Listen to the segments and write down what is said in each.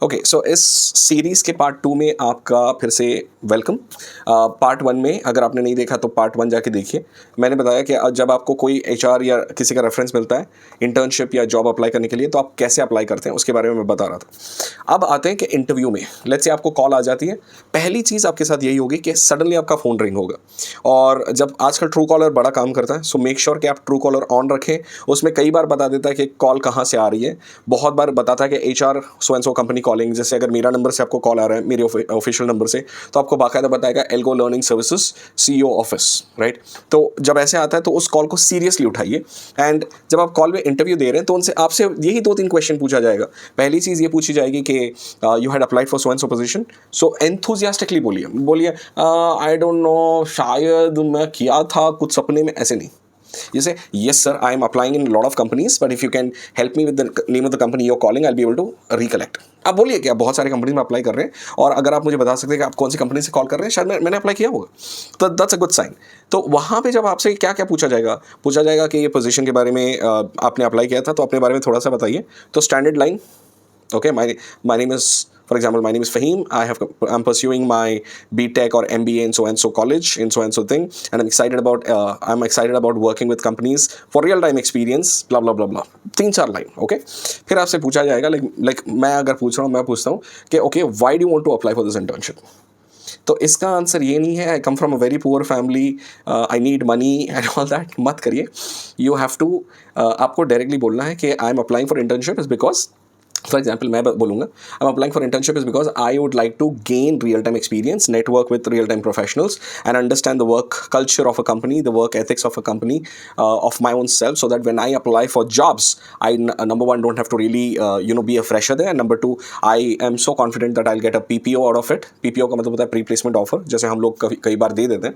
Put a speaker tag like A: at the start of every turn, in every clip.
A: Okay, सो इस series के part 2 में आपका फिर से वेलकम। पार्ट 1 में अगर आपने नहीं देखा तो पार्ट 1 जाके देखिए। मैंने बताया कि जब आपको कोई एचआर या किसी का रेफरेंस मिलता है इंटर्नशिप या जॉब अप्लाई करने के लिए, तो आप कैसे अप्लाई करते हैं उसके बारे में मैं बता रहा था। अब आते हैं कि इंटरव्यू में लेट्स से आपको कॉल आ जाती है। पहली चीज़ आपके साथ यही होगी कि सडनली आपका फ़ोन रिंग होगा, और जब आजकल ट्रू कॉलर बड़ा काम करता है, सो मेक श्योर कि आप ट्रू कॉलर ऑन रखें। उसमें कई बार बता देता है कि कॉल कहाँ से आ रही है। बहुत बार बताता है कि HR so and so company calling. जैसे अगर मेरा नंबर से आपको कॉल आ रहा है, मेरे ऑफिशियल नंबर से, तो आपको बाकायदा बताएगा algo learning services CEO office, right. तो जब ऐसे आता है तो उस कॉल को सीरियसली उठाइए। एंड जब आप कॉल में इंटरव्यू दे रहे हैं तो उनसे आपसे यही 2-3 क्वेश्चन पूछा जाएगा। पहली चीज़ ये पूछी जाएगी कि you had applied for so and so position, so enthusiastically बोलिए बोलिए आई डोंट नो, शायद मैं किया था कुछ सपने में, ऐसे नहीं। You say, yes sir, I am applying in a lot of companies, but if you can help me with the name of the company you're calling, I'll be able to recollect. आप बोलिए कि आप बहुत सारे company में apply कर रहे हैं, और अगर आप मुझे बता सकते हैं कि आप कौन सी कंपनी से कॉल कर रहे हैं, शायद मैंने अप्लाई किया होगा, तो दैट्स अ गुड साइन। तो वहाँ पे जब आपसे क्या क्या पूछा जाएगा कि ये पोजीशन के बारे में आपने अप्लाई किया था, तो अपने बारे में थोड़ा सा बताइए। तो standard line, okay, my name is, for example, my name is Fahim. I'm pursuing my BTech or MBA in so and so college in so and so thing, and I'm excited about working with companies for real time experience, blah blah blah blah. 3-4 line, okay. फिर आपसे पूछा जाएगा, like मैं अगर पूछ रहा हूँ, मैं पूछता हूँ कि okay, why do you want to apply for this internship. तो इसका आंसर ये नहीं है I come from a very poor family, I need money and all that. मत करिए। यू हैव टू, आपको डायरेक्टली बोलना है कि I am applying for internship is because, for example मैं बोलूँगा I am applying for internship is because I would like to gain real time experience, network with real time professionals and understand the work culture of a company, the work ethics of a company, of my own self, so that when I apply for jobs I number one don't have to really be a fresher there, and number two I am so confident that I will get a PPO out of it. PPO का मतलब होता है pre placement offer, जैसे हम लोग कई बार दे देते हैं।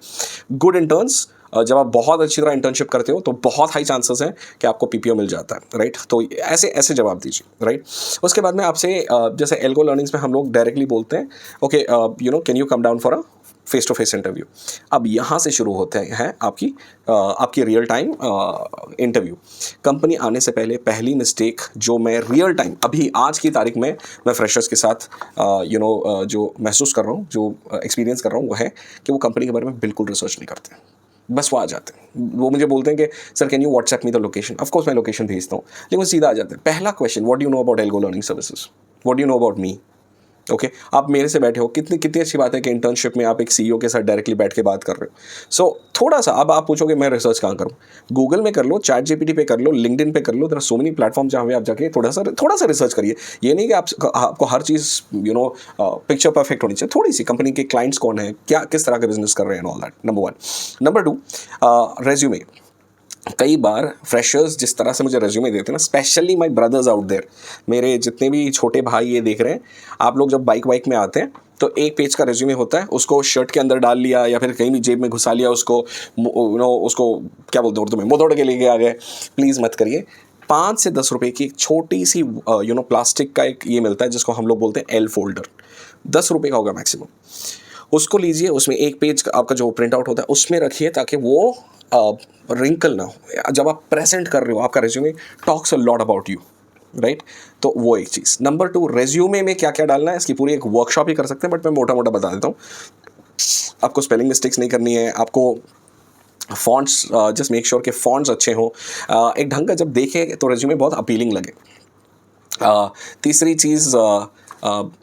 A: गुड इंटर्न्स, जब आप बहुत अच्छी तरह इंटर्नशिप करते हो तो बहुत हाई चांसेस हैं कि आपको पीपीओ मिल जाता है, राइट। तो ऐसे ऐसे जवाब दीजिए, राइट। उसके बाद में आपसे जैसे एल्गो लर्निंग्स में हम लोग डायरेक्टली बोलते हैं okay, can you come down for a face to face interview. अब यहाँ से शुरू होते हैं आपकी रियल टाइम इंटरव्यू। कंपनी आने से पहले पहली मिस्टेक जो मैं रियल टाइम अभी आज की तारीख में मैं फ्रेशर्स के साथ जो महसूस कर रहा हूँ, जो एक्सपीरियंस कर रहा हूँ, वो है कि वो कंपनी के बारे में बिल्कुल रिसर्च नहीं करते। बस वो आ जाते हैं, वो मुझे बोलते हैं कि sir can you WhatsApp me the location. Of course मैं लोकेशन भेजता हूँ, लेकिन वो सीधा आ जाते हैं। पहला question, what do you know about algo learning services, what do you know about me. Okay, आप मेरे से बैठे हो, कितनी कितनी अच्छी बात है कि इंटर्नशिप में आप एक सीईओ के साथ डायरेक्टली बैठ के बात कर रहे हो। सो थोड़ा सा, अब आप पूछोगे मैं रिसर्च कहाँ करूँ, गूगल में कर लो, चैट जीपीटी पे कर लो, लिंक्डइन पे कर लो, there are so many platform जहाँ पे आप जाके थोड़ा सा रिसर्च करिए। ये नहीं कि आपको हर चीज़ पिक्चर परफेक्ट होनी चाहिए, थोड़ी सी कंपनी के क्लाइंट्स कौन है, क्या किस तरह का बिजनेस कर रहे हैं, all that, number one. Number two, resume. कई बार फ्रेशर्स जिस तरह से मुझे रेज्यूमे देते हैं ना, specially my brothers out there, मेरे जितने भी छोटे भाई ये देख रहे हैं, आप लोग जब बाइक में आते हैं तो एक पेज का रेज्यूमे होता है, उसको शर्ट के अंदर डाल लिया या फिर कहीं भी जेब में घुसा लिया, उसको उसको क्या बोलते हैं उर्दू में, मोड़ के लेके आ गए। प्लीज़ मत करिए। 5 से 10 रुपए की एक छोटी सी प्लास्टिक का एक ये मिलता है जिसको हम लोग बोलते हैं एल फोल्डर, 10 रुपये का होगा मैक्सिमम। उसको लीजिए, उसमें एक पेज आपका जो प्रिंट आउट होता है उसमें रखिए, ताकि वो रिंकल ना हो। जब आप प्रेजेंट कर रहे हो, आपका resume talks a lot about you, right. तो वो एक चीज़। नंबर टू, रेज्यूमे में क्या क्या डालना है इसकी पूरी एक वर्कशॉप ही कर सकते हैं, बट मैं मोटा मोटा बता देता हूँ। आपको स्पेलिंग मिस्टेक्स नहीं करनी है, आपको फॉन्ट्स, जस्ट मेक श्योर के फॉन्ट्स अच्छे हों, एक ढंग का जब देखें तो रेज्यूमे बहुत अपीलिंग लगे। तीसरी चीज़,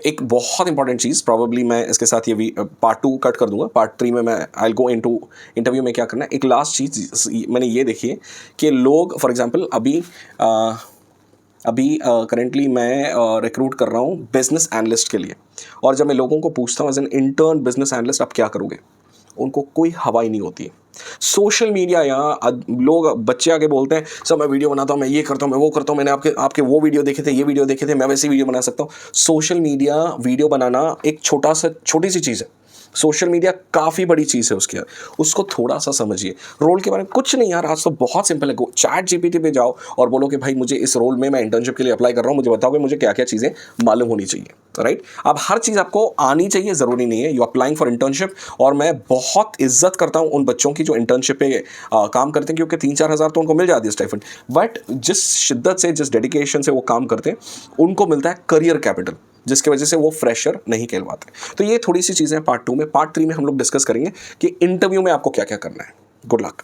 A: एक बहुत इंपॉर्टेंट चीज़, प्रॉब्ली मैं इसके साथ ये पार्ट 2 कट कर दूंगा, पार्ट 3 में मैं I will go into interview में क्या करना है। एक लास्ट चीज़ मैंने ये देखी है कि लोग, फॉर एग्जांपल अभी करेंटली मैं रिक्रूट कर रहा हूँ बिजनेस एनालिस्ट के लिए, और जब मैं लोगों को पूछता हूँ as an intern business analyst आप क्या करोगे, उनको कोई हवा ही नहीं होती है। सोशल मीडिया, यहाँ लोग बच्चे आके बोलते हैं सर मैं वीडियो बनाता हूँ, मैं ये करता हूँ, मैं वो करता हूँ, मैंने आपके वो वीडियो देखे थे, ये वीडियो देखे थे, मैं वैसे वीडियो बना सकता हूँ। सोशल मीडिया वीडियो बनाना एक छोटी सी चीज़ है, सोशल मीडिया काफ़ी बड़ी चीज़ है उसके यार, उसको थोड़ा सा समझिए। रोल के बारे में कुछ नहीं यार, आज तो बहुत सिंपल है, चैट जीपीटी पे जाओ और बोलो कि भाई मुझे इस रोल में मैं इंटर्नशिप के लिए अप्लाई कर रहा हूँ, मुझे बताओ कि मुझे क्या क्या चीज़ें मालूम होनी चाहिए, राइट। अब हर चीज़ आपको आनी चाहिए ज़रूरी नहीं है। यू अप्लाइंग फॉर इंटर्नशिप, और मैं बहुत इज्जत करता हूँ उन बच्चों की जो इंटर्नशिप पे काम करते हैं, क्योंकि 3-4 हज़ार तो उनको मिल जाती है स्टाइपेंड, बट जिस शिद्दत से, जिस डेडिकेशन से वो काम करते हैं, उनको मिलता है करियर कैपिटल। जिसकी वजह से वो फ्रेशर नहीं कहलवाते। तो ये थोड़ी सी चीज़ें पार्ट 2 में। पार्ट 3 में हम लोग डिस्कस करेंगे कि इंटरव्यू में आपको क्या क्या करना है। Good luck.